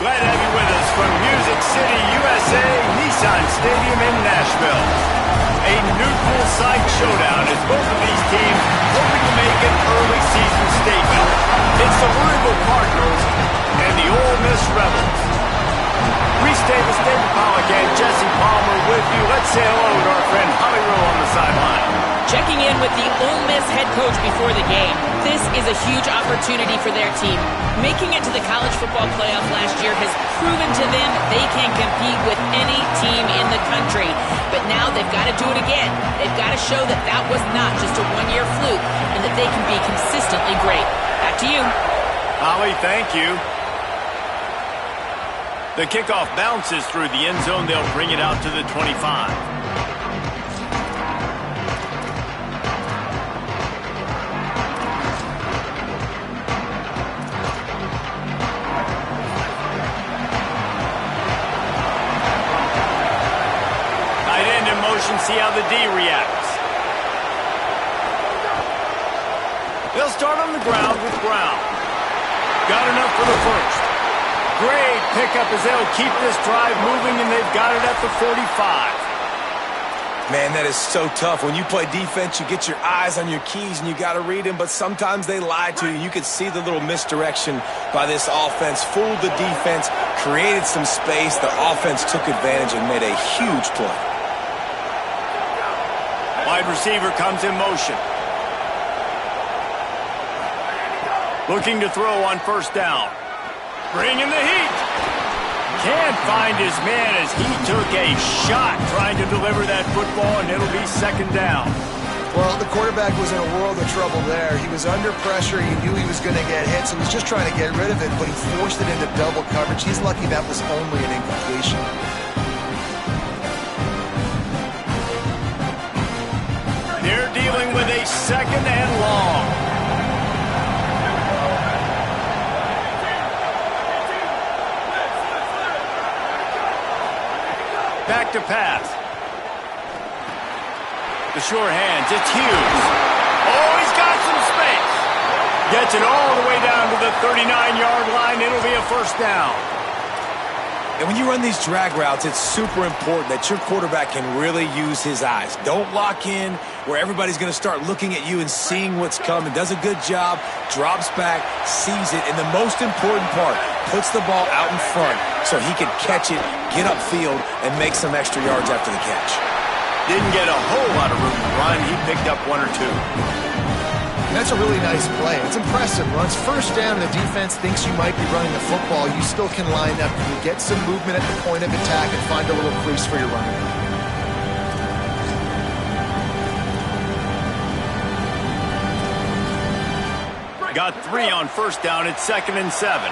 Glad to have you with us from Music City, USA, Nissan Stadium in Nashville. A neutral site showdown as both of these teams hoping to make an early season statement. It's the Louisville Cardinals and the Ole Miss Rebels. Reese Davis, David Pollack, and Jesse Palmer with you. Let's say hello to our friend Holly Rowe on the sideline. Checking in with the Ole Miss head coach before the game. This is a huge opportunity for their team. Making it to the college football playoff last year has proven to them they can compete with any team in the country. But now they've got to do it again. They've got to show that that was not just a one-year fluke and that they can be consistently great. Back to you. Holly, thank you. The kickoff bounces through the end zone. They'll bring it out to the 25. Tight end in motion. See how the D reacts. They'll start on the ground with Brown. Got enough for the first. Great pickup as they'll keep this drive moving, and they've got it at the 45. Man, that is so tough. When you play defense, you get your eyes on your keys, and you got to read them, but sometimes they lie to you. You can see the little misdirection by this offense, fooled the defense, created some space. The offense took advantage and made a huge play. Wide receiver comes in motion. Looking to throw on first down. Bringing the heat. Can't find his man as he took a shot trying to deliver that football, and it'll be second down. Well, the quarterback was in a world of trouble there. He was under pressure. He knew he was going to get hit, so he was just trying to get rid of it, but he forced it into double coverage. He's lucky that was only an incompletion. They're dealing with a second and long. Back to pass. The sure hands. It's Hughes. Oh, he's got some space. Gets it all the way down to the 39-yard line. It'll be a first down. And when you run these drag routes, it's super important that your quarterback can really use his eyes. Don't lock in where everybody's going to start looking at you and seeing what's coming. Does a good job, drops back, sees it, and the most important part, puts the ball out in front so he can catch it, get upfield, and make some extra yards after the catch. Didn't get a whole lot of room to run. He picked up one or two. And that's a really nice play. It's impressive. Once first down and the defense thinks you might be running the football, you still can line up. You can get some movement at the point of attack and find a little crease for your running back. Got 3 on first down. It's 2nd and 7.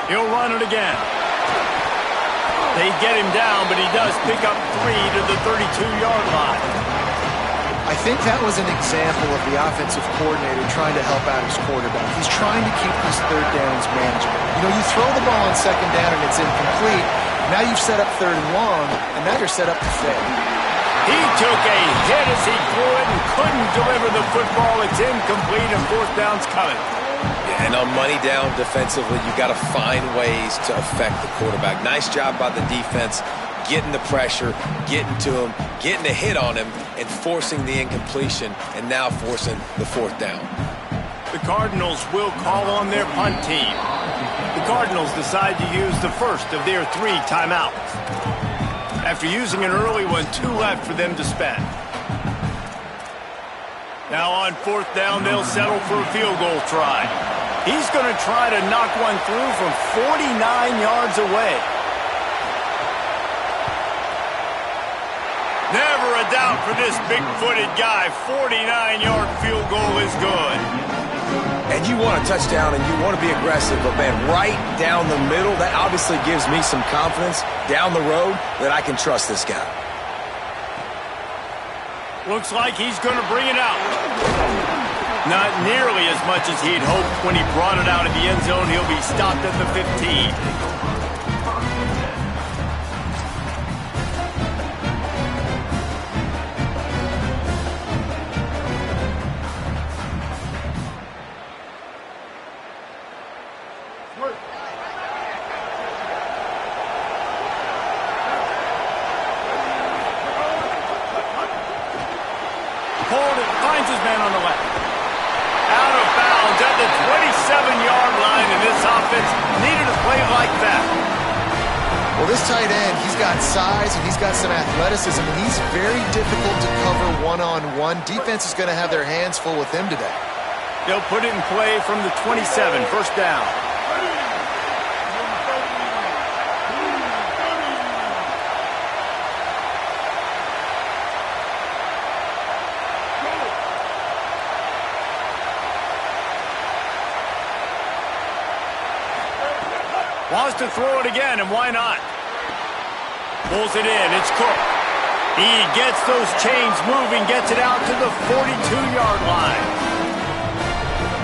He'll run it again. They get him down, but he does pick up 3 to the 32-yard line. I think that was an example of the offensive coordinator trying to help out his quarterback. He's trying to keep these third downs manageable. You know, you throw the ball on second down and it's incomplete. Now you've set up third and long, and now you're set up to fail. He took a hit as he threw it and couldn't deliver the football. It's incomplete, and fourth down's coming. And on money down defensively, you got to find ways to affect the quarterback. Nice job by the defense, getting the pressure, getting to him, getting a hit on him, and forcing the incompletion, and now forcing the fourth down. The Cardinals will call on their punt team. The Cardinals decide to use the first of their 3 timeouts. After using an early one, 2 left for them to spend. Now on fourth down, they'll settle for a field goal try. He's going to try to knock one through from 49 yards away. Never a doubt for this big-footed guy. 49-yard field goal is good. And you want a touchdown and you want to be aggressive, but man, right down the middle, that obviously gives me some confidence down the road that I can trust this guy. Looks like he's going to bring it out. Not nearly as much as he'd hoped when he brought it out of the end zone. He'll be stopped at the 15. finds his man on the left. Out of bounds at the 27-yard line, and this offense needed a play like that. Well, this tight end, he's got size and he's got some athleticism, and he's very difficult to cover one-on-one. Defense is going to have their hands full with him today. They'll put it in play from the 27, first down. Wants to throw it again, and why not? Pulls it in. It's Cook. He gets those chains moving, gets it out to the 42-yard line.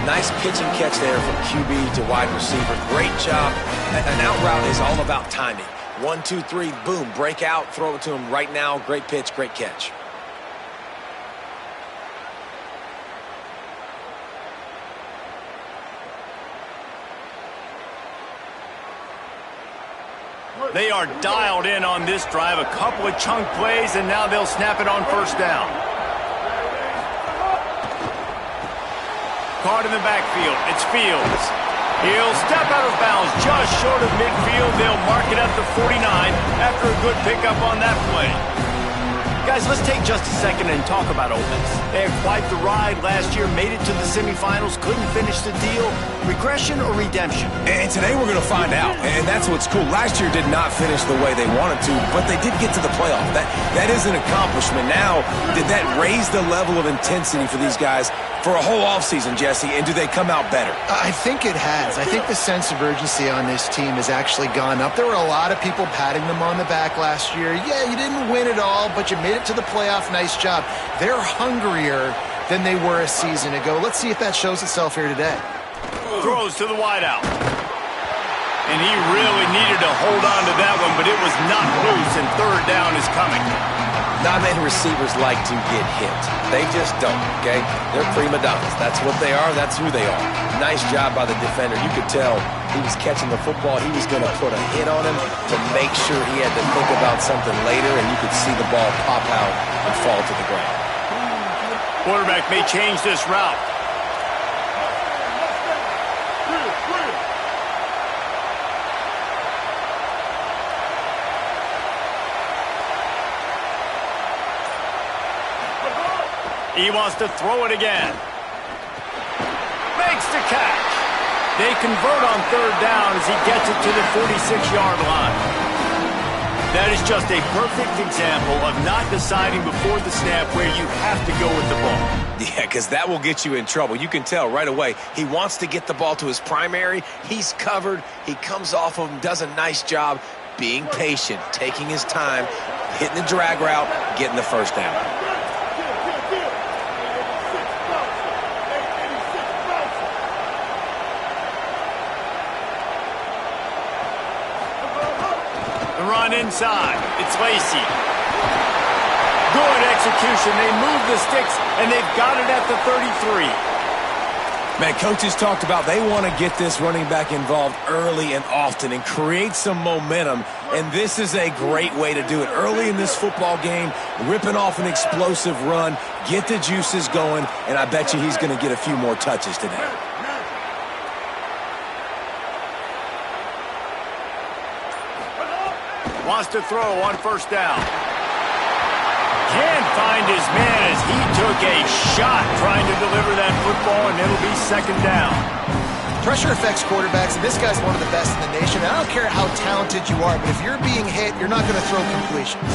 Nice pitch and catch there from QB to wide receiver. Great job. An out route is all about timing. 1, 2, 3, boom, break out, throw it to him right now. Great pitch, great catch. They are dialed in on this drive. A couple of chunk plays, and now they'll snap it on first down. Caught in the backfield. It's Fields. He'll step out of bounds just short of midfield. They'll mark it at the 49 after a good pickup on that play. Guys, let's take just a second and talk about Ole Miss. They had quite the ride last year, made it to the semifinals, couldn't finish the deal. Regression or redemption? And today we're going to find out, and that's what's cool. Last year did not finish the way they wanted to, but they did get to the playoff. That is an accomplishment. Now, did that raise the level of intensity for these guys for a whole offseason, Jesse, and do they come out better? I think it has. I think the sense of urgency on this team has actually gone up. There were a lot of people patting them on the back last year. Yeah, you didn't win it all, but you made it to the playoff. Nice job. They're hungrier than they were a season ago. Let's see if that shows itself here today. Throws to the wideout. And he really needed to hold on to that one, but it was not loose, and third down is coming. Not many receivers like to get hit. They just don't, okay? They're prima donnas. That's what they are. That's who they are. Nice job by the defender. You could tell he was catching the football. He was going to put a hit on him to make sure he had to think about something later, and you could see the ball pop out and fall to the ground. Quarterback may change this route. He wants to throw it again. Makes the catch. They convert on third down as he gets it to the 46-yard line. That is just a perfect example of not deciding before the snap where you have to go with the ball. Yeah, because that will get you in trouble. You can tell right away. He wants to get the ball to his primary. He's covered. He comes off of him, does a nice job being patient, taking his time, hitting the drag route, getting the first down. Run inside. It's Lacey. Good execution. They move the sticks, and they've got it at the 33. Man, coaches talked about they want to get this running back involved early and often and create some momentum, and this is a great way to do it. Early in this football game, ripping off an explosive run, get the juices going, and I bet you he's going to get a few more touches today. Wants to throw on first down. Can't find his man as he took a shot trying to deliver that football, and it'll be second down. Pressure affects quarterbacks, and this guy's one of the best in the nation. I don't care how talented you are, but if you're being hit, you're not going to throw completions.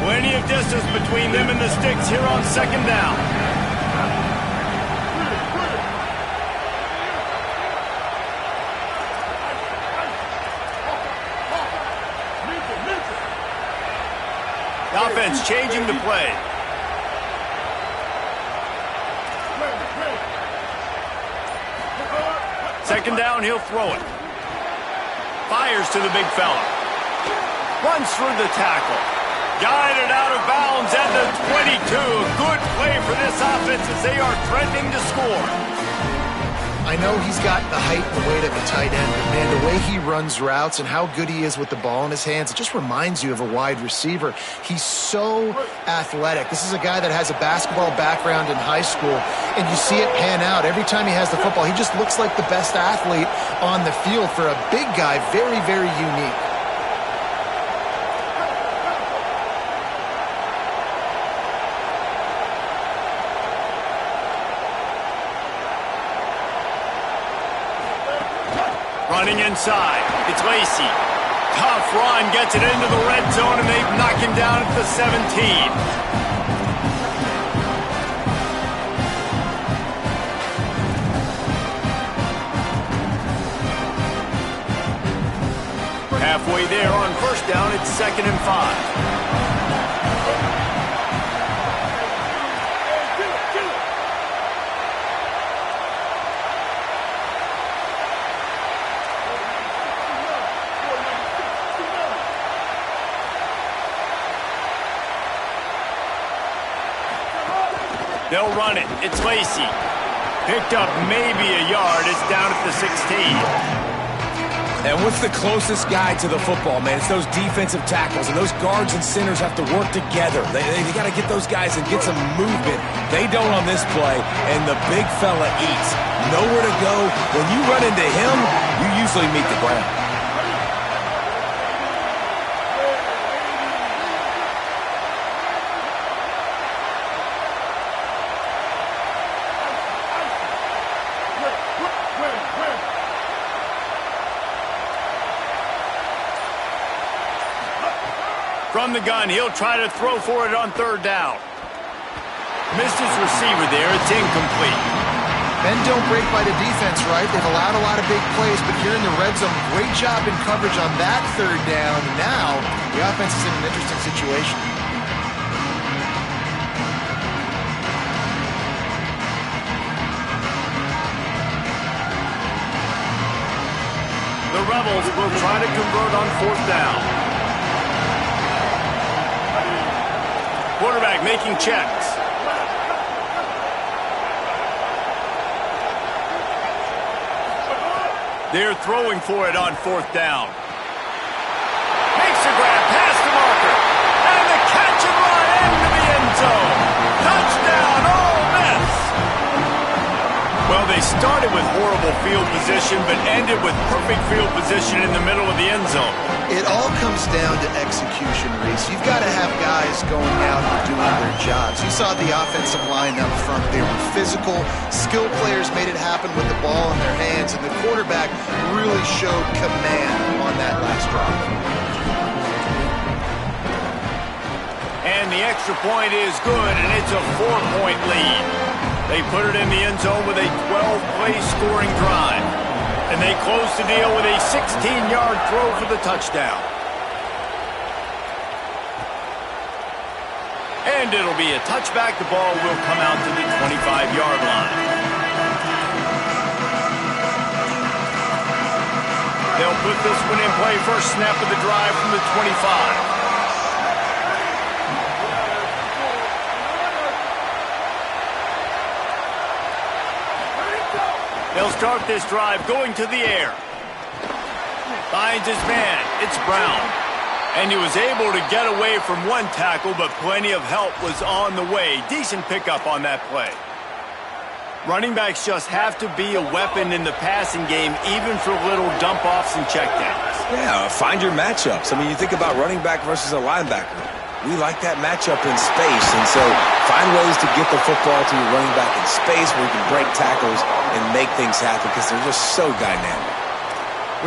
Plenty of distance between them and the sticks here on second down. Offense changing the play. Second down, he'll throw it. Fires to the big fella. Runs through the tackle. Guided out of bounds at the 22. Good play for this offense as they are threatening to score. I know he's got the height and the weight of a tight end, but man, the way he runs routes and how good he is with the ball in his hands, it just reminds you of a wide receiver. He's so athletic. This is a guy that has a basketball background in high school, and you see it pan out. Every time he has the football, he just looks like the best athlete on the field. For a big guy, very, very unique. Running inside, it's Lacey. Tough run, gets it into the red zone, and they knock him down at the 17. Halfway there on first down, it's 2nd and 5. They'll run it. It's Lacey. Picked up maybe a yard. It's down at the 16. And what's the closest guy to the football, man? It's those defensive tackles, and those guards and centers have to work together. They got to get those guys and get some movement. They don't on this play, and the big fella eats. Nowhere to go. When you run into him, you usually meet the ground. From the gun, he'll try to throw for it on 3rd down. Missed his receiver there. It's incomplete. Men don't break by the defense, right? They've allowed a lot of big plays, but here in the red zone, great job in coverage on that 3rd down. Now, the offense is in an interesting situation. The Rebels will try to convert on 4th down. Quarterback making checks. They're throwing for it on 4th down. Makes a grab past the marker. And the catch and run into the end zone. Touchdown, Ole Miss. Well, they started with horrible field position, but ended with perfect field position in the middle of the end zone. It all comes down to execution, Reese. You've got to have guys going out and doing their jobs. You saw the offensive line up front. They were physical. Skill players made it happen with the ball in their hands, and the quarterback really showed command on that last drive. And the extra point is good, and it's a 4-point lead. They put it in the end zone with a 12-play scoring drive. And they close the deal with a 16-yard throw for the touchdown. And it'll be a touchback. The ball will come out to the 25-yard line. They'll put this one in play. First snap of the drive from the 25. They'll start this drive going to the air. Finds his man. It's Brown. And he was able to get away from one tackle, but plenty of help was on the way. Decent pickup on that play. Running backs just have to be a weapon in the passing game, even for little dump-offs and checkdowns. Yeah, find your matchups. I mean, you think about running back versus a linebacker. We like that matchup in space, and so find ways to get the football to your running back in space where you can break tackles and make things happen because they're just so dynamic.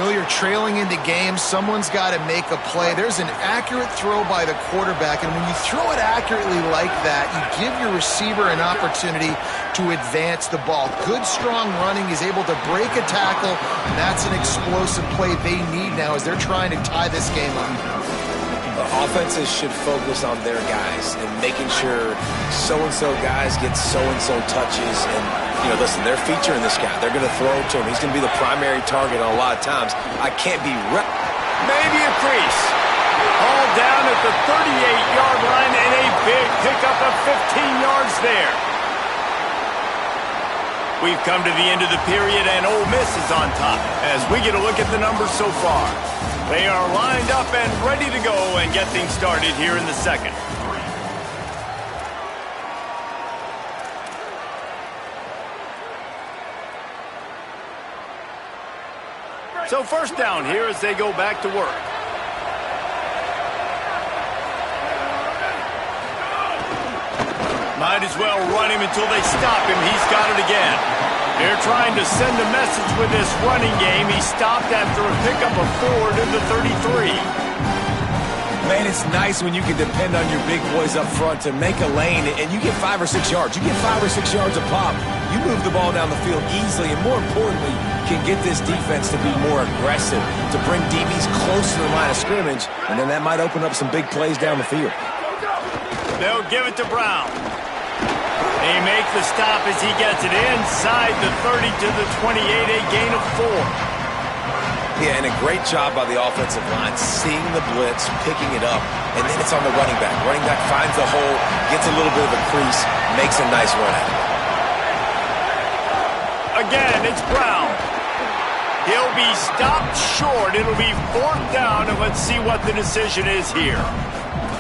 Well, you're trailing into games. Someone's got to make a play. There's an accurate throw by the quarterback, and when you throw it accurately like that, you give your receiver an opportunity to advance the ball. Good, strong running. He's able to break a tackle, and that's an explosive play they need now as they're trying to tie this game up. Offenses should focus on their guys and making sure so-and-so guys get so-and-so touches. And, you know, listen, they're featuring this guy. They're going to throw to him. He's going to be the primary target a lot of times. I can't be maybe a crease. All down at the 38-yard line and a big pickup of 15 yards there. We've come to the end of the period, and Ole Miss is on top as we get a look at the numbers so far. They are lined up and ready to go and get things started here in the second. So first down here as they go back to work. Might as well run him until they stop him. He's got it again. They're trying to send a message with this running game. He stopped after a pickup of 4 to the 33. Man, it's nice when you can depend on your big boys up front to make a lane, and you get 5 or 6 yards. You get 5 or 6 yards a pop. You move the ball down the field easily, and more importantly, can get this defense to be more aggressive, to bring DBs close to the line of scrimmage, and then that might open up some big plays down the field. They'll give it to Brown. They make the stop as he gets it inside the 30 to the 28, a gain of 4. Yeah, and a great job by the offensive line, seeing the blitz, picking it up, and then it's on the running back. Running back finds the hole, gets a little bit of a crease, makes a nice run at it. Again, it's Brown. He'll be stopped short. It'll be 4th down, and let's see what the decision is here.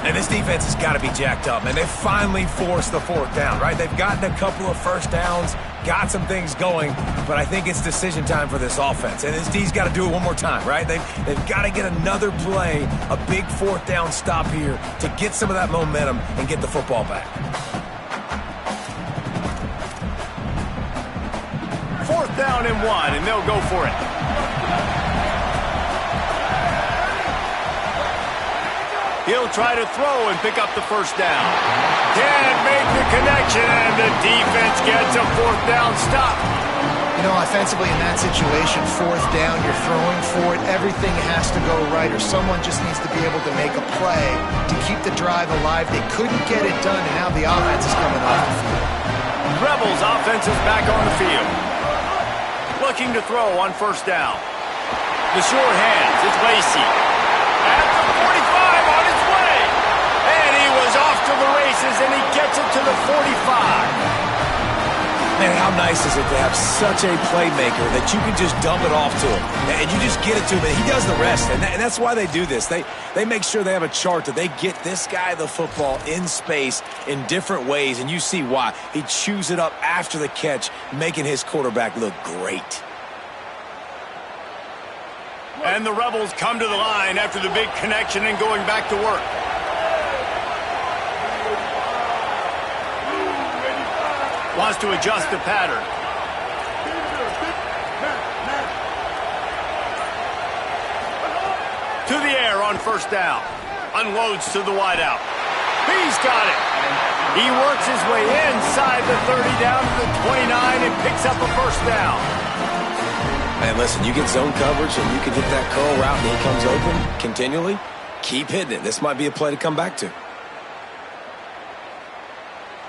And this defense has got to be jacked up, and they finally forced the 4th down, right? They've gotten a couple of first downs, got some things going, but I think it's decision time for this offense. And this D's got to do it one more time, right? They've got to get another play, a big 4th down stop here to get some of that momentum and get the football back. 4th down and 1, and they'll go for it. He'll try to throw and pick up the first down. Can't make the connection, and the defense gets a 4th down stop. You know, offensively in that situation, 4th down, you're throwing for it. Everything has to go right, or someone just needs to be able to make a play to keep the drive alive. They couldn't get it done, and now the offense is coming off the field. Rebels offense is back on the field. Looking to throw on 1st down. The short hands, it's Lacey. At the 45 on his way. And he was off to the races, and he gets it to the 45. Man, how nice is it to have such a playmaker that you can just dump it off to him, and you just get it to him, and he does the rest, and that's why they do this. They make sure they have a chart that they get this guy the football in space in different ways, and you see why. He chews it up after the catch, making his quarterback look great. And the Rebels come to the line after the big connection and going back to work. Wants to adjust the pattern. To the air on 1st down. Unloads to the wideout. He's got it. He works his way inside the 30 down to the 29 and picks up a 1st down. Man, listen, you get zone coverage and you can hit that curl route and he comes open continually. Keep hitting it. This might be a play to come back to.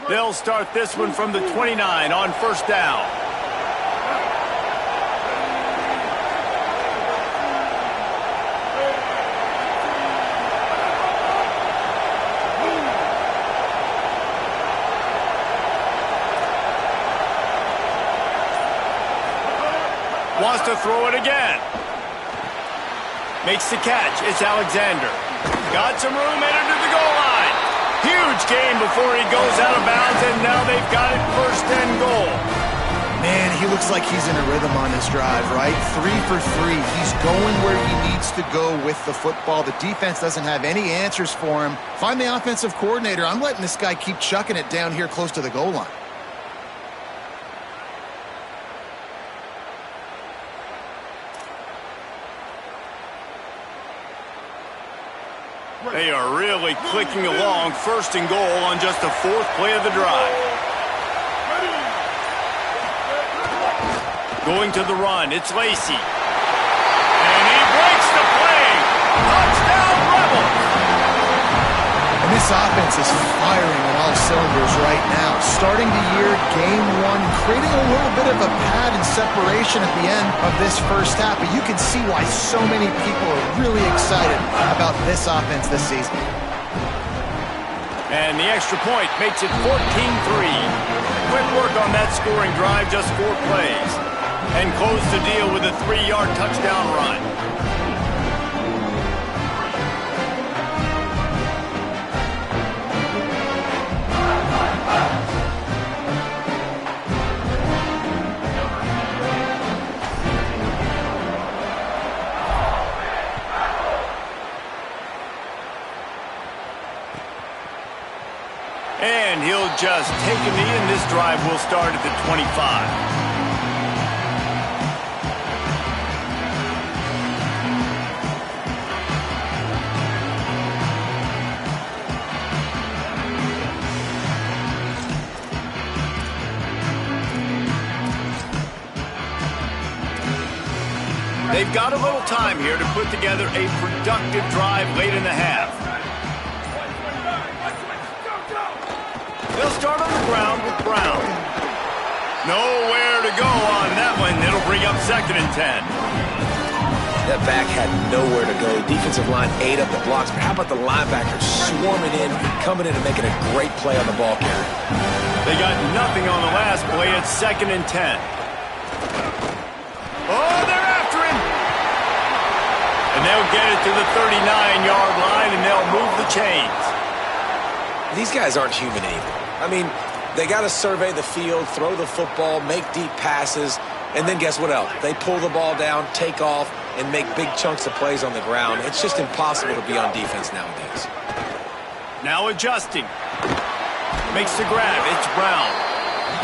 They'll start this one from the 29 on 1st down. Wants to throw it again. Makes the catch. It's Alexander. Got some room, entered to the goal line. Huge gain before he goes out of bounds, and now they've got it 1st and goal. Man, he looks like he's in a rhythm on his drive, right? 3 for 3. He's going where he needs to go with the football. The defense doesn't have any answers for him. Find the offensive coordinator. I'm letting this guy keep chucking it down here close to the goal line. They are really clicking along. 1st and goal on just the 4th play of the drive. Going to the run, it's Lacey. And he breaks the play. Touchdown, Rebels! And this offense is firing on all cylinders right now. Starting the year, game 1, creating a little bit of a pad and separation at the end of this 1st half. But you can see why so many people are really excited about this offense this season. And the extra point makes it 14-3. quick work on that scoring drive, just 4 plays. And closed the deal with a 3-yard touchdown run. And he'll just take a knee, and this drive will start at the 25. They've got a little time here to put together a productive drive late in the half. They'll start on the ground with Brown. Nowhere to go on that one. It'll bring up 2nd and 10. That back had nowhere to go. Defensive line ate up the blocks. But how about the linebackers swarming in, coming in and making a great play on the ball carrier? They got nothing on the last play. It's 2nd and 10. Oh, they're after him. And they'll get it to the 39-yard line, and they'll move the chains. These guys aren't human either. I mean, they got to survey the field, throw the football, make deep passes, and then guess what else? They pull the ball down, take off, and make big chunks of plays on the ground. It's just impossible to be on defense nowadays. Now adjusting. Makes the grab. It's Brown.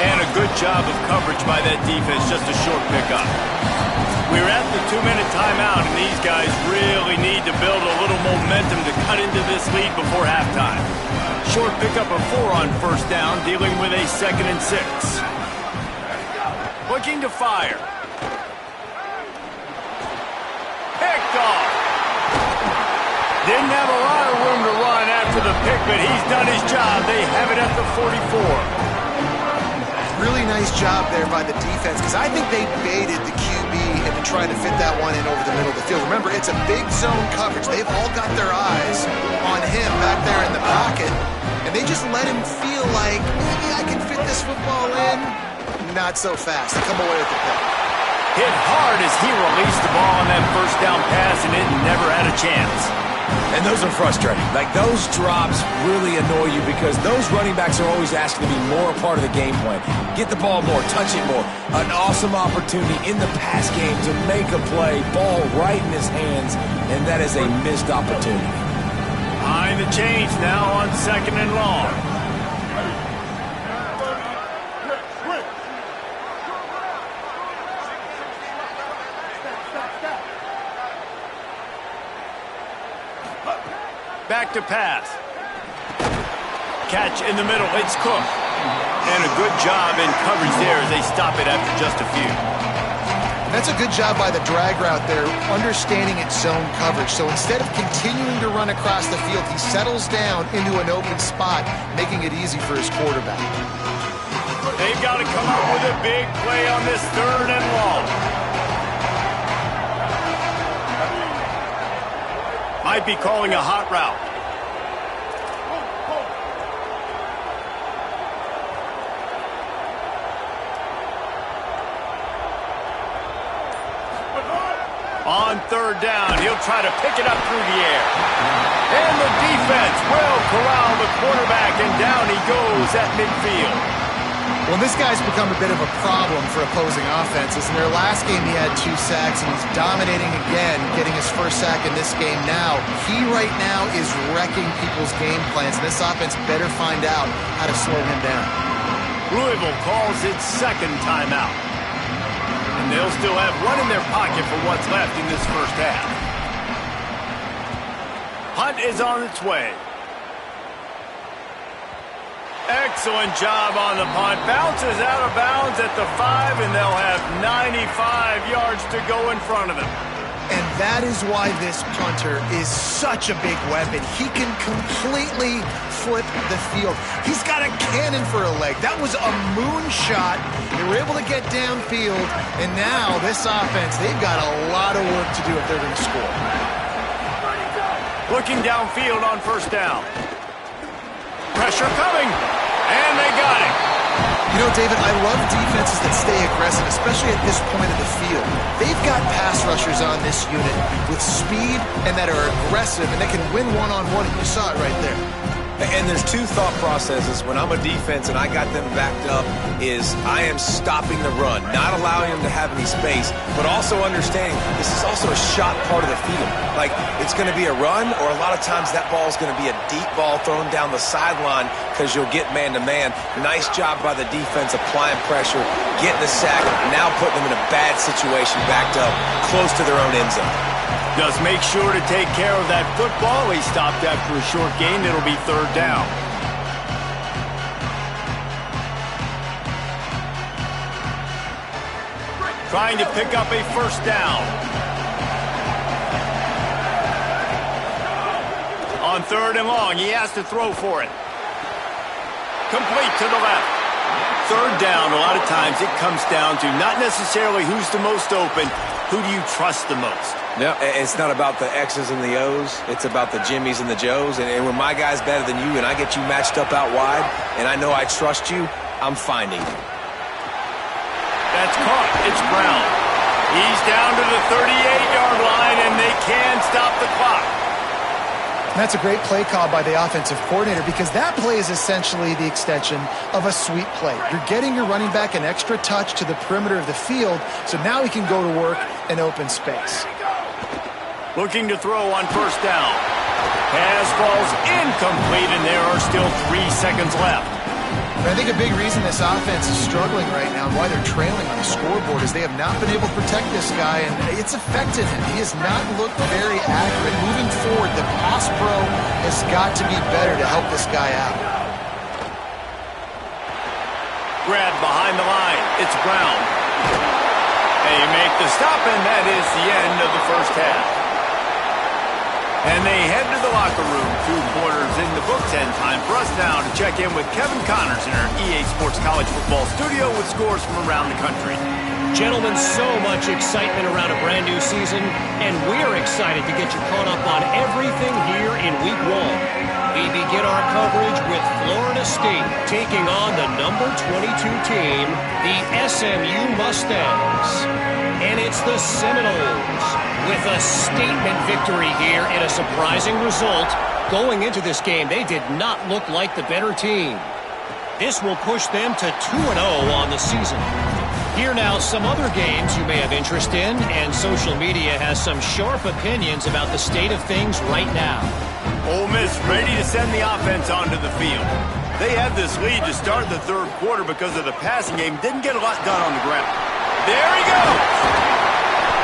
And a good job of coverage by that defense, just a short pickup. We're at the 2-minute timeout, and these guys really need to build a little momentum to cut into this lead before halftime. Short pickup of 4 on first down, dealing with a 2nd and 6. Looking to fire. Picked off. Didn't have a lot of room to run after the pick, but he's done his job. They have it at the 44. Really nice job there by the defense, because I think they baited the QB into trying to fit that one in over the middle of the field. Remember, it's a big zone coverage. They've all got their eyes on him back there in the pocket, and they just let him feel like, maybe I can fit this football in. Not so fast. They come away with the pick. Hit hard as he released the ball on that first down pass, and it never had a chance. And those are frustrating. Like, those drops really annoy you because those running backs are always asking to be more a part of the game plan. Get the ball more, touch it more. An awesome opportunity in the pass game to make a play, ball right in his hands, and that is a missed opportunity. Behind the chains now on 2nd and long. Back to pass. Catch in the middle. It's Cook. And a good job in coverage there as they stop it after just a few. That's a good job by the drag route there, understanding its zone coverage. So instead of continuing to run across the field, he settles down into an open spot, making it easy for his quarterback. They've got to come up with a big play on this 3rd and long. Might be calling a hot route. On 3rd down, he'll try to pick it up through the air. And the defense will corral the quarterback, and down he goes at midfield. Well, this guy's become a bit of a problem for opposing offenses. In their last game, he had 2 sacks, and he's dominating again, getting his first sack in this game now. He right now is wrecking people's game plans, and this offense better find out how to slow him down. Louisville calls its 2nd timeout. And they'll still have one in their pocket for what's left in this first half. Punt is on its way. Excellent job on the punt. Bounces out of bounds at the 5, and they'll have 95 yards to go in front of them. And that is why this punter is such a big weapon. He can completely flip the field. He's got a cannon for a leg. That was a moonshot. They were able to get downfield, and now this offense, they've got a lot of work to do if they're going to score. Looking downfield on 1st down. Pressure coming, and they got it. You know, David, I love defenses that stay aggressive, especially at this point of the field. They've got pass rushers on this unit with speed and that are aggressive and that can win one-on-one, and you saw it right there. And there's two thought processes when I'm a defense and I got them backed up is I am stopping the run, not allowing them to have any space, but also understanding this is also a shot part of the field. Like, it's going to be a run, or a lot of times that ball is going to be a deep ball thrown down the sideline because you'll get man-to-man. Nice job by the defense applying pressure, getting the sack, now putting them in a bad situation backed up close to their own end zone. Just make sure to take care of that football. He stopped after a short gain. It'll be third down. Trying to pick up a first down. On third and long, he has to throw for it. Complete to the left. Third down, a lot of times it comes down to not necessarily who's the most open, who do you trust the most? No, it's not about the X's and the O's. It's about the Jimmies and the Joes. And when my guy's better than you and I get you matched up out wide and I know I trust you, I'm finding you. That's caught. It's Brown. He's down to the 38-yard line, and they can stop the clock. And that's a great play call by the offensive coordinator, because that play is essentially the extension of a sweep play. You're getting your running back an extra touch to the perimeter of the field, so now he can go to work in open space. Looking to throw on first down. Pass falls incomplete, and there are still 3 seconds left. But I think a big reason this offense is struggling right now and why they're trailing on the scoreboard is they have not been able to protect this guy, and it's affected him. He has not looked very accurate. Moving forward, the pass pro has got to be better to help this guy out. Grab behind the line. It's Brown. They make the stop, and that is the end of the first half. And they head to the locker room. 2 quarters in the books, and time for us now to check in with Kevin Connors in our EA Sports College Football studio with scores from around the country. Gentlemen, so much excitement around a brand new season, and we're excited to get you caught up on everything here in Week 1. We begin our coverage with Florida State taking on the number 22 team, the SMU Mustangs. And it's the Seminoles with a statement victory here in a surprising result. Going into this game, they did not look like the better team. This will push them to 2-0 on the season. Here now, some other games you may have interest in, and social media has some sharp opinions about the state of things right now. Ole Miss ready to send the offense onto the field. They had this lead to start the third quarter because of the passing game. Didn't get a lot done on the ground. There he goes!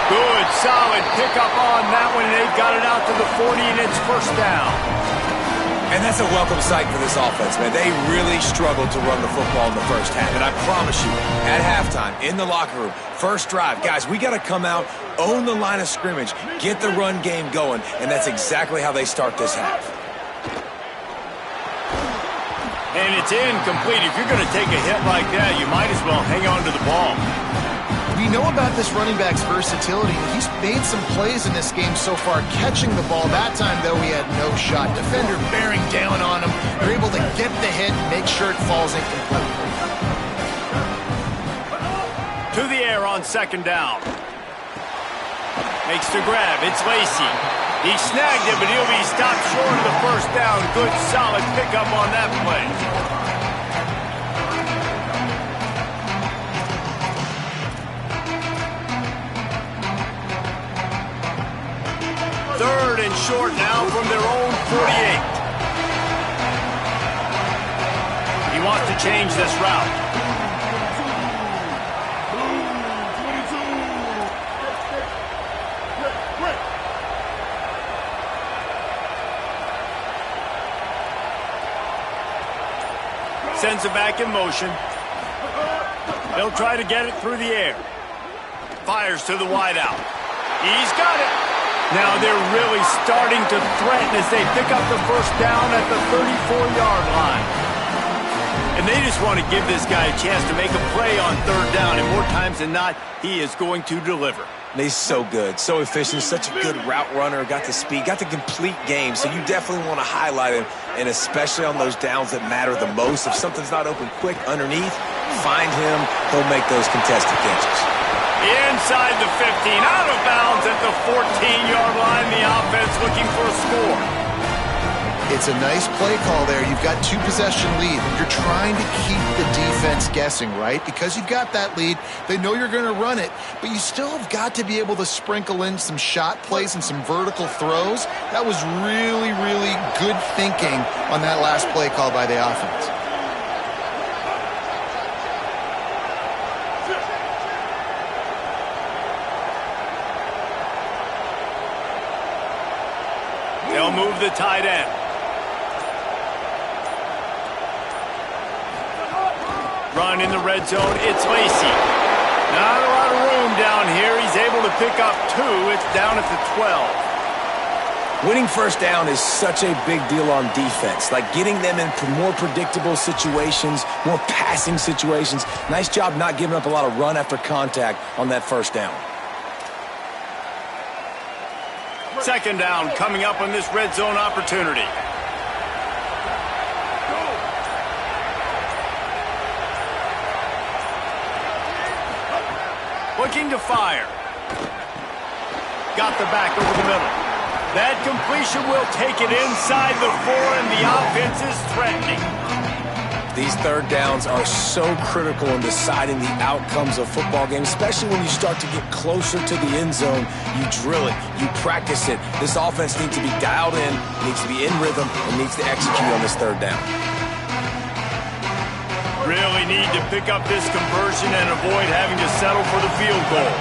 Good, solid pickup on that one, and they've got it out to the 40, and it's first down. And that's a welcome sight for this offense, man. They really struggled to run the football in the first half. And I promise you, at halftime, in the locker room, first drive, guys, we got to come out, own the line of scrimmage, get the run game going, and that's exactly how they start this half. And it's incomplete. If you're going to take a hit like that, you might as well hang on to the ball. We know about this running back's versatility. He's made some plays in this game so far, catching the ball. That time, though, he had no shot. Defender bearing down on him. They're able to get the hit and make sure it falls incomplete. To the air on second down. Makes the grab. It's Lacey. He snagged it, but he'll be stopped short of the first down. Good, solid pickup on that play. Third and short now from their own 48. He wants to change this route. Sends it back in motion. They'll try to get it through the air. Fires to the wideout. He's got it. Now they're really starting to threaten as they pick up the first down at the 34-yard line. And they just want to give this guy a chance to make a play on third down, and more times than not, he is going to deliver. He's so good, so efficient, such a good route runner, got the speed, got the complete game, so you definitely want to highlight him, and especially on those downs that matter the most. If something's not open quick underneath, find him, he'll make those contested catches. Inside the 15, out of bounds at the 14-yard line. The offense looking for a score. It's a nice play call there. You've got 2-possession lead. You're trying to keep the defense guessing, right? Because you've got that lead, they know you're going to run it, but you still have got to be able to sprinkle in some shot plays and some vertical throws. That was really, really good thinking on that last play call by the offense. They'll move the tight end. Run in the red zone. It's Lacy. Not a lot of room down here. He's able to pick up 2. It's down at the 12. Winning first down is such a big deal on defense. Like getting them in more predictable situations, more passing situations. Nice job not giving up a lot of run after contact on that first down. Second down coming up on this red zone opportunity. Looking to fire. Got the back over the middle. That completion will take it inside the 4, and the offense is threatening. These third downs are so critical in deciding the outcomes of football games, especially when you start to get closer to the end zone. You drill it, you practice it. This offense needs to be dialed in, needs to be in rhythm, and needs to execute on this third down. Really need to pick up this conversion and avoid having to settle for the field goal.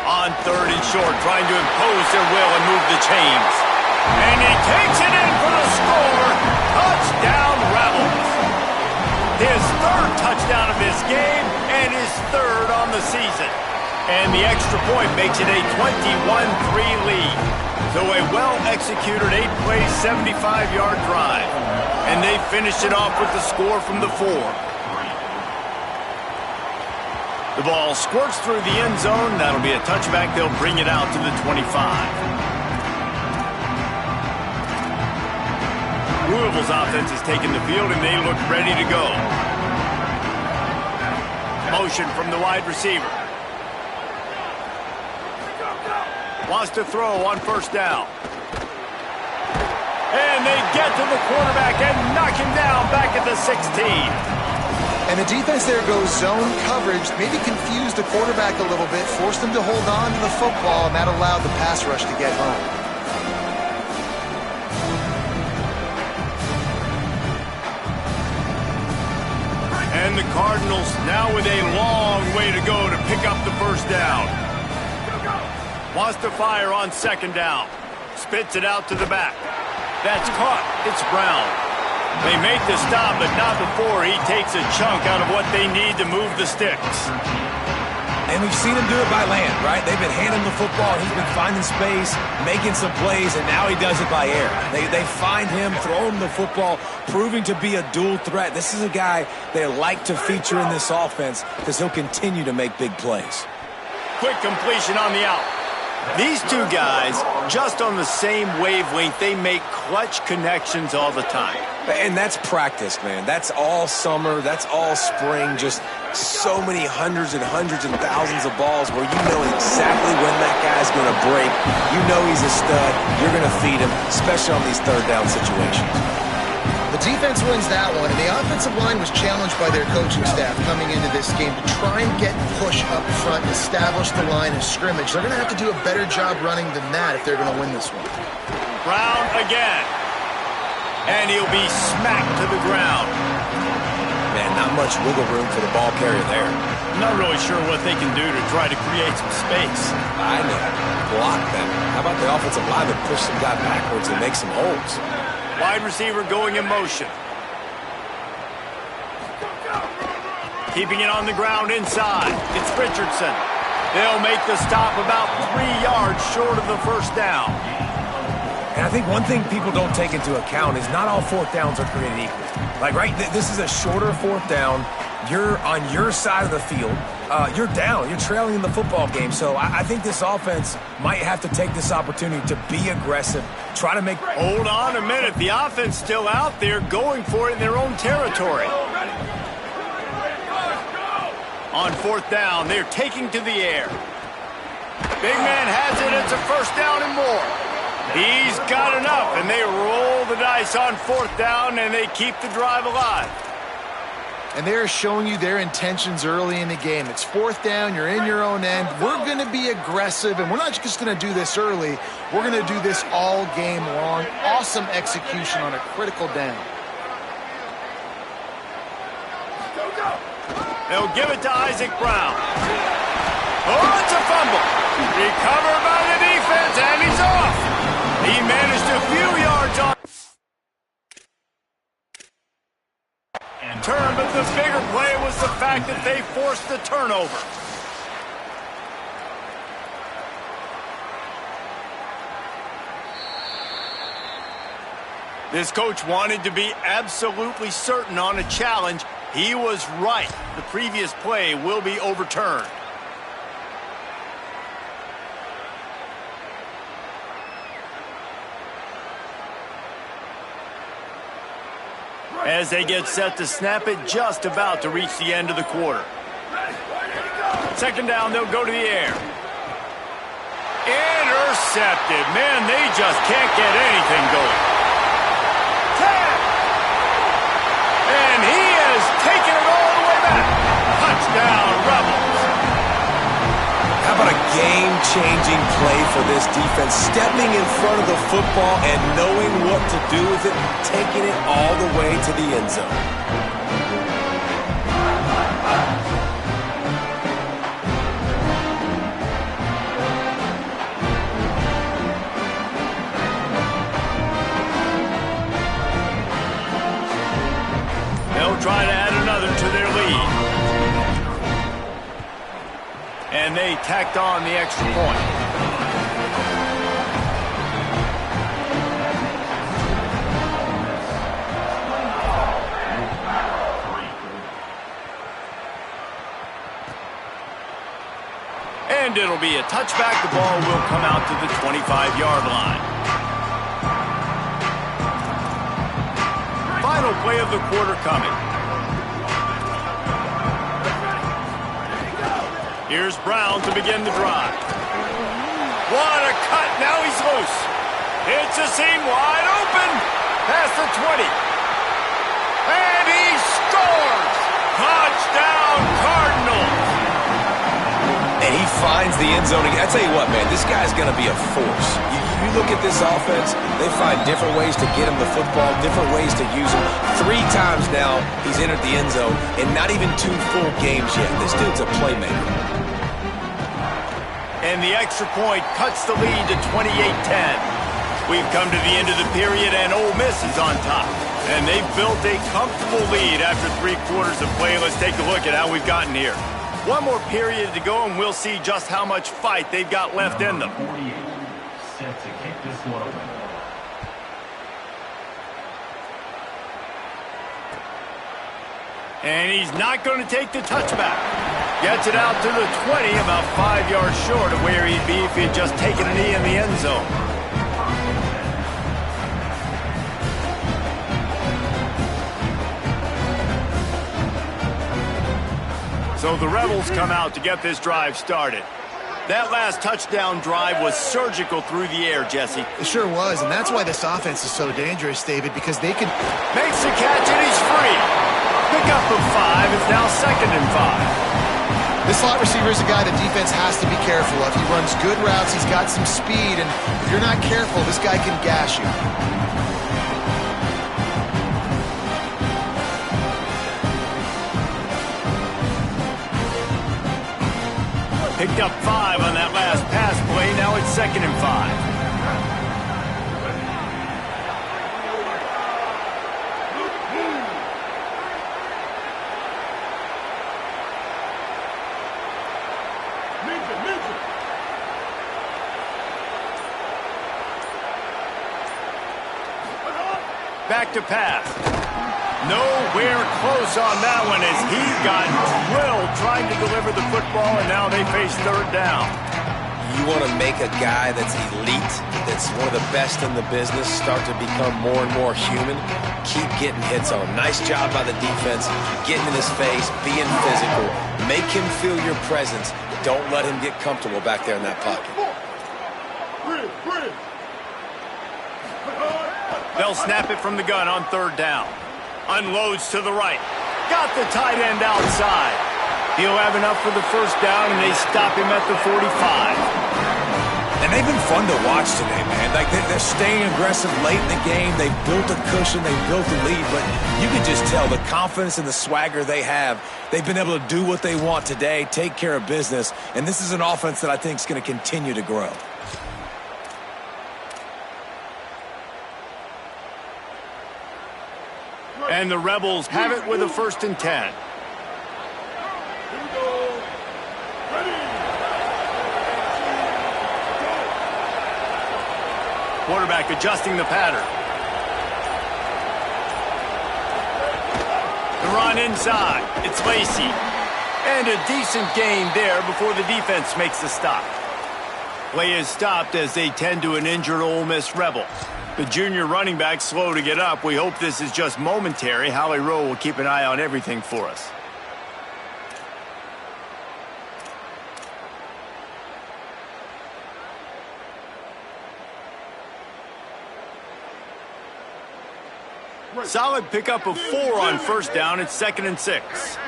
On 3rd and short, trying to impose their will and move the chains. And he takes it in for the score. Touchdown, Rebels. His 3rd touchdown of this game and his 3rd on the season. And the extra point makes it a 21-3 lead. So a well-executed 8-play, 75-yard drive. And they finished it off with the score from the 4. The ball squirts through the end zone. That'll be a touchback. They'll bring it out to the 25. Louisville's offense has taken the field, and they look ready to go. Motion from the wide receiver. Wants to throw on first down. And they get to the quarterback and knock him down back at the 16. And the defense there goes zone coverage, maybe confused the quarterback a little bit, forced him to hold on to the football, and that allowed the pass rush to get home. And the Cardinals now with a long way to go to pick up the first down. Wants to fire on 2nd down. Spits it out to the back. That's caught. It's Brown. They make the stop, but not before he takes a chunk out of what they need to move the sticks. And we've seen him do it by land, right? They've been handing the football. He's been finding space, making some plays, and now he does it by air. They find him, throw him the football, proving to be a dual threat. This is a guy they like to feature in this offense because he'll continue to make big plays. Quick completion on the out. These two guys, just on the same wavelength, they make clutch connections all the time. And that's practice, man. That's all summer. That's all spring. Just so many hundreds and hundreds and thousands of balls where you know exactly when that guy's going to break. You know he's a stud. You're going to feed him, especially on these third down situations. The defense wins that one, and the offensive line was challenged by their coaching staff coming into this game to try and get push up front and establish the line of scrimmage. They're going to have to do a better job running than that if they're going to win this one. Brown again. And he'll be smacked to the ground. Man, not much wiggle room for the ball carrier there. Not really sure what they can do to try to create some space. I know. Block them. How about the offensive lineman push some guy backwards and make some holes? Wide receiver going in motion. Keeping it on the ground inside. It's Richardson. They'll make the stop about 3 yards short of the first down. And I think one thing people don't take into account is not all 4th downs are created equal. Like, right, this is a shorter 4th down. You're on your side of the field. You're down. You're trailing in the football game. So I think this offense might have to take this opportunity to be aggressive, try to make... Hold on a minute. The offense still out there going for it in their own territory. On fourth down, they're taking to the air. Big man has it. It's a first down and more. He's got enough, and they roll the dice on fourth down, and they keep the drive alive. And they're showing you their intentions early in the game. It's fourth down. You're in your own end. We're going to be aggressive, and we're not just going to do this early. We're going to do this all game long. Awesome execution on a critical down. They'll give it to Isaac Brown. Oh, it's a fumble. Recovered by the defense, and he's off. He managed a few yards on turn, but the bigger play was the fact that they forced the turnover. This coach wanted to be absolutely certain on a challenge. He was right. The previous play will be overturned. As they get set to snap it, just about to reach the end of the quarter. Second down, they'll go to the air. Intercepted. Man, they just can't get anything going. And he has taken it all the way back. Touchdown, Rebels. How about a game-changing play for this defense? Stepping in front of the football and knowing what to do with it, taking it all the way to the end zone. They'll try to add another to their lead. And they tacked on the extra point. And it'll be a touchback. The ball will come out to the 25-yard line. Final play of the quarter coming. Here's Brown to begin the drive. What a cut. Now he's loose. It's a seam wide open. Past the 20. And he scores. Touchdown, Cardinals. And he finds the end zone. I tell you what, man, this guy's going to be a force. You look at this offense, they find different ways to get him the football, different ways to use him. 3 times now he's entered the end zone, and not even 2 full games yet. This dude's a playmaker. And the extra point cuts the lead to 28-10. We've come to the end of the period, and Ole Miss is on top. And they've built a comfortable lead after 3 quarters of play. Let's take a look at how we've gotten here. One more period to go, and we'll see just how much fight they've got left in them. Set to kick this one away. And he's not going to take the touchback. Gets it out to the 20, about 5 yards short of where he'd be if he had just taken a knee in the end zone. So the Rebels come out to get this drive started. That last touchdown drive was surgical through the air, Jesse. It sure was, and that's why this offense is so dangerous, David, because they can... Makes the catch, and he's free. Pickup of 5. It's now 2nd and 5. This slot receiver is a guy the defense has to be careful of. He runs good routes, he's got some speed, and if you're not careful, this guy can gash you. Picked up 5 on that last pass play. Now it's 2nd and 5. Back to pass. Nowhere close on that one as he got drilled trying to deliver the football, and now they face third down. You want to make a guy that's elite, that's one of the best in the business, start to become more and more human, keep getting hits on him. Nice job by the defense, getting in his face, being physical. Make him feel your presence. Don't let him get comfortable back there in that pocket. They'll snap it from the gun on third down. Unloads to the right. Got the tight end outside. He'll have enough for the first down, and they stop him at the 45. And they've been fun to watch today, man. Like they're staying aggressive late in the game. They've built a cushion. They've built a lead. But you can just tell the confidence and the swagger they have. They've been able to do what they want today, take care of business. And this is an offense that I think is going to continue to grow. And the Rebels have it with a 1st and 10. Quarterback adjusting the pattern. The run inside. It's Lacey. And a decent gain there before the defense makes the stop. Play is stopped as they tend to an injured Ole Miss Rebel. The junior running back slow to get up. We hope this is just momentary. Howie Rowe will keep an eye on everything for us. Solid pickup of 4 on first down. It's 2nd and 6.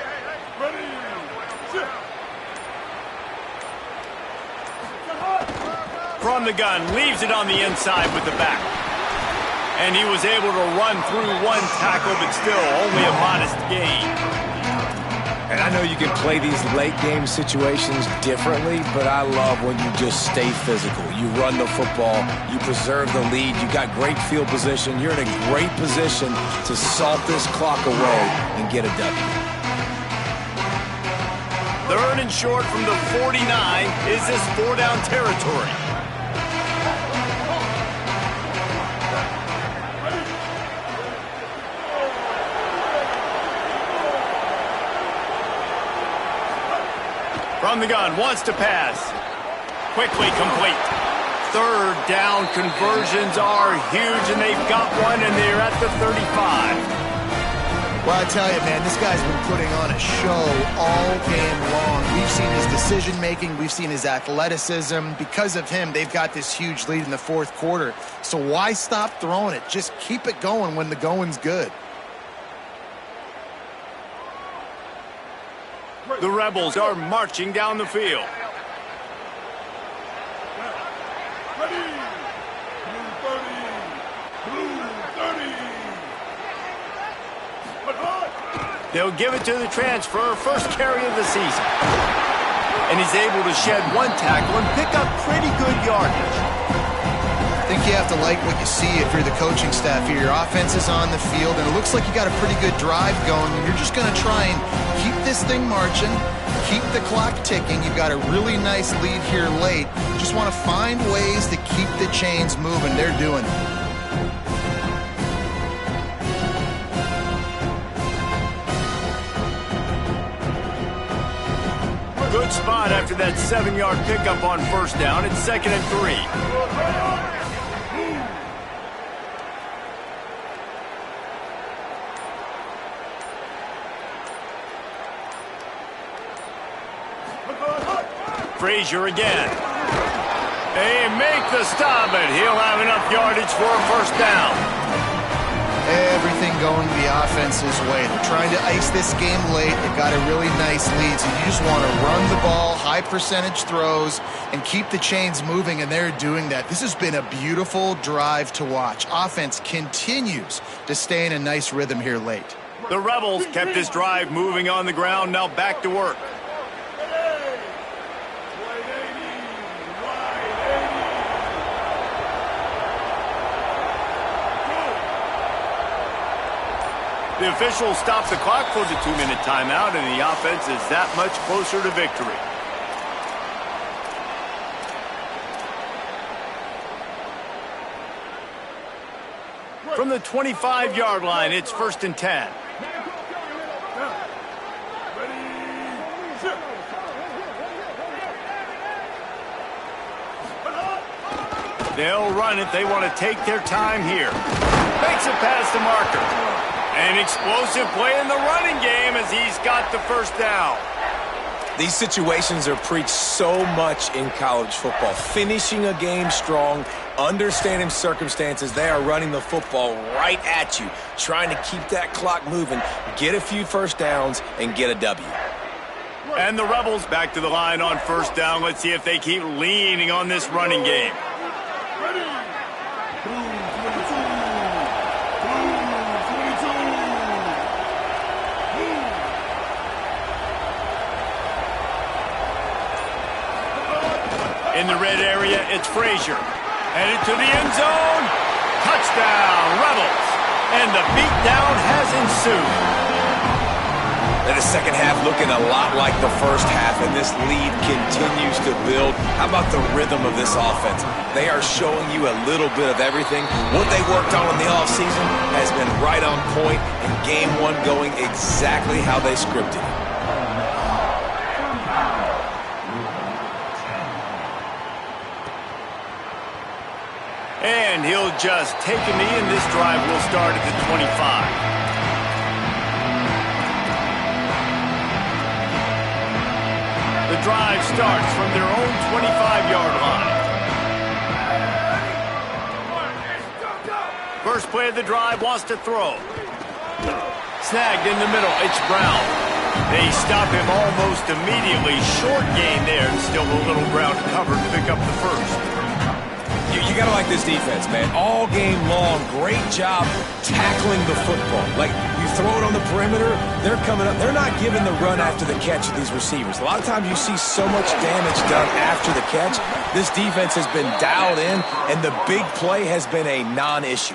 From the gun, leaves it on the inside with the back. And he was able to run through 1 tackle, but still only a modest gain. And I know you can play these late game situations differently, but I love when you just stay physical. You run the football, you preserve the lead, you got great field position, you're in a great position to salt this clock away and get a W. 3rd and short from the 49. Is this 4-down territory? From the gun, wants to pass. Quickly complete. 3rd down conversions are huge, and they've got one, and they're at the 35. Well, I tell you, man, this guy's been putting on a show all game long. We've seen his decision-making. We've seen his athleticism. Because of him, they've got this huge lead in the 4th quarter. So why stop throwing it? Just keep it going when the going's good. The Rebels are marching down the field. They'll give it to the transfer, first carry of the season. And he's able to shed 1 tackle and pick up pretty good yardage. I think you have to like what you see if you're the coaching staff here. Your offense is on the field, and it looks like you got a pretty good drive going. You're just going to try and keep this thing marching, keep the clock ticking. You've got a really nice lead here late. Just want to find ways to keep the chains moving. They're doing it. Good spot after that 7-yard pickup on first down. It's 2nd and 3. Frazier again. They make the stop, but he'll have enough yardage for a first down. Everything going the offense's way. They're trying to ice this game late. They've got a really nice lead, so you just want to run the ball, high percentage throws, and keep the chains moving, and they're doing that. This has been a beautiful drive to watch. Offense continues to stay in a nice rhythm here late. The Rebels kept this drive moving on the ground, now back to work. The officials stop the clock for the 2-minute timeout, and the offense is that much closer to victory. From the 25-yard line, it's 1st and 10. They'll run it. They want to take their time here. Makes it past the marker. An explosive play in the running game as he's got the first down. These situations are preached so much in college football. Finishing a game strong, understanding circumstances. They are running the football right at you, trying to keep that clock moving, get a few first downs, and get a W. And the Rebels back to the line on 1st down. Let's see if they keep leaning on this running game. In the red area, it's Frazier. Headed to the end zone. Touchdown, Rebels. And the beatdown has ensued. And the second half looking a lot like the first half, and this lead continues to build. How about the rhythm of this offense? They are showing you a little bit of everything. What they worked on in the offseason has been right on point, and game one going exactly how they scripted it. And he'll just take a knee, and this drive will start at the 25. The drive starts from their own 25-yard line. First play of the drive, wants to throw. Snagged in the middle, it's Brown. They stop him almost immediately. Short gain there, and still a little ground to cover to pick up the first. You got to like this defense, man. All game long, great job tackling the football. Like, you throw it on the perimeter, they're coming up. They're not giving the run after the catch of these receivers. A lot of times you see so much damage done after the catch. This defense has been dialed in, and the big play has been a non-issue.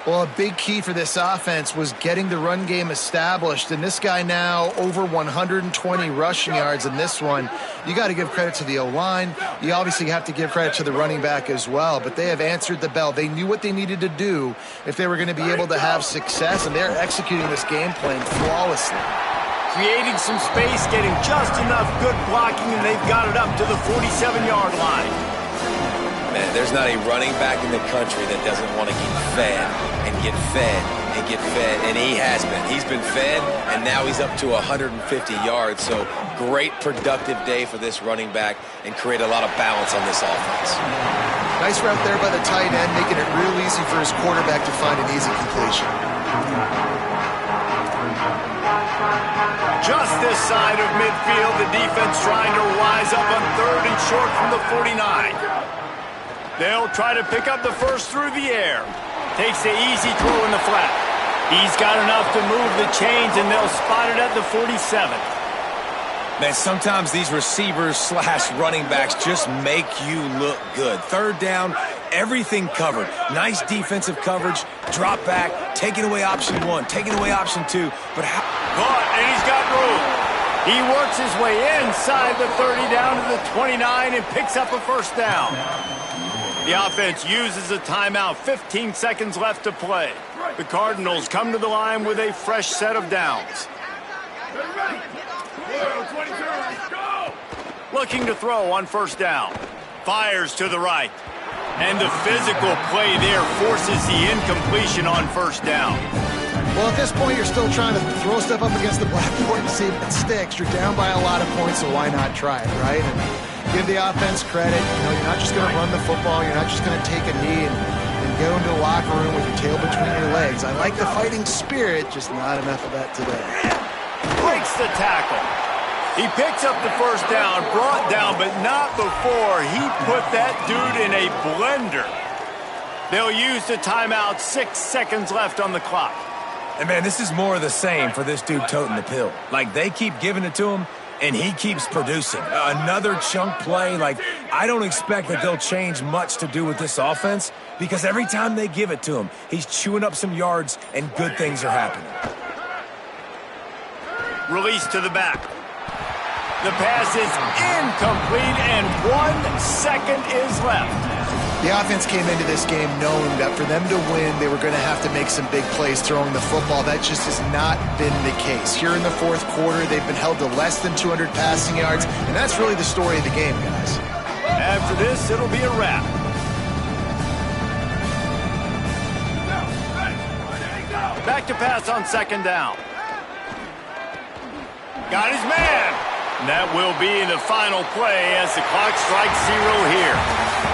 Well, a big key for this offense was getting the run game established, and this guy now over 120 rushing yards in this one. You got to give credit to the O-line. You obviously have to give credit to the running back as well, but they have answered the bell. They knew what they needed to do if they were going to be able to have success, and they're executing this game plan flawlessly. Creating some space, getting just enough good blocking, and they've got it up to the 47-yard line. Man, there's not a running back in the country that doesn't want to get fed and get fed and get fed, and he has been. He's been fed, and now he's up to 150 yards, so great productive day for this running back and create a lot of balance on this offense. Nice route there by the tight end, making it real easy for his quarterback to find an easy completion. Just this side of midfield, the defense trying to rise up on 3rd and short from the 49. They'll try to pick up the first through the air. Takes the easy throw in the flat. He's got enough to move the chains, and they'll spot it at the 47. Man, sometimes these receivers / running backs just make you look good. 3rd down, everything covered. Nice defensive coverage, drop back, taking away option 1, taking away option 2. But how? Caught, and he's got room. He works his way inside the 30 down to the 29 and picks up a first down. The offense uses a timeout, 15 seconds left to play. The Cardinals come to the line with a fresh set of downs. Looking to throw on 1st down. Fires to the right. And the physical play there forces the incompletion on 1st down. Well, at this point, you're still trying to throw stuff up against the blackboard and see if it sticks. You're down by a lot of points, so why not try it, right? And give the offense credit. You know, you're not just going to run the football. You're not just going to take a knee and go into the locker room with your tail between your legs. I like the fighting spirit, just not enough of that today. Breaks the tackle. He picks up the first down, brought down, but not before he put that dude in a blender. They'll use the timeout, 6 seconds left on the clock. And, man, this is more of the same for this dude toting the pill. Like, they keep giving it to him, and he keeps producing. Another chunk play. Like, I don't expect that they'll change much to do with this offense because every time they give it to him, he's chewing up some yards, and good things are happening. Release to the back. The pass is incomplete, and 1 second is left. The offense came into this game knowing that for them to win, they were going to have to make some big plays throwing the football. That just has not been the case. Here in the fourth quarter, they've been held to less than 200 passing yards, and that's really the story of the game, guys. After this, it'll be a wrap. Back to pass on second down. Got his man. And that will be the final play as the clock strikes 0 here.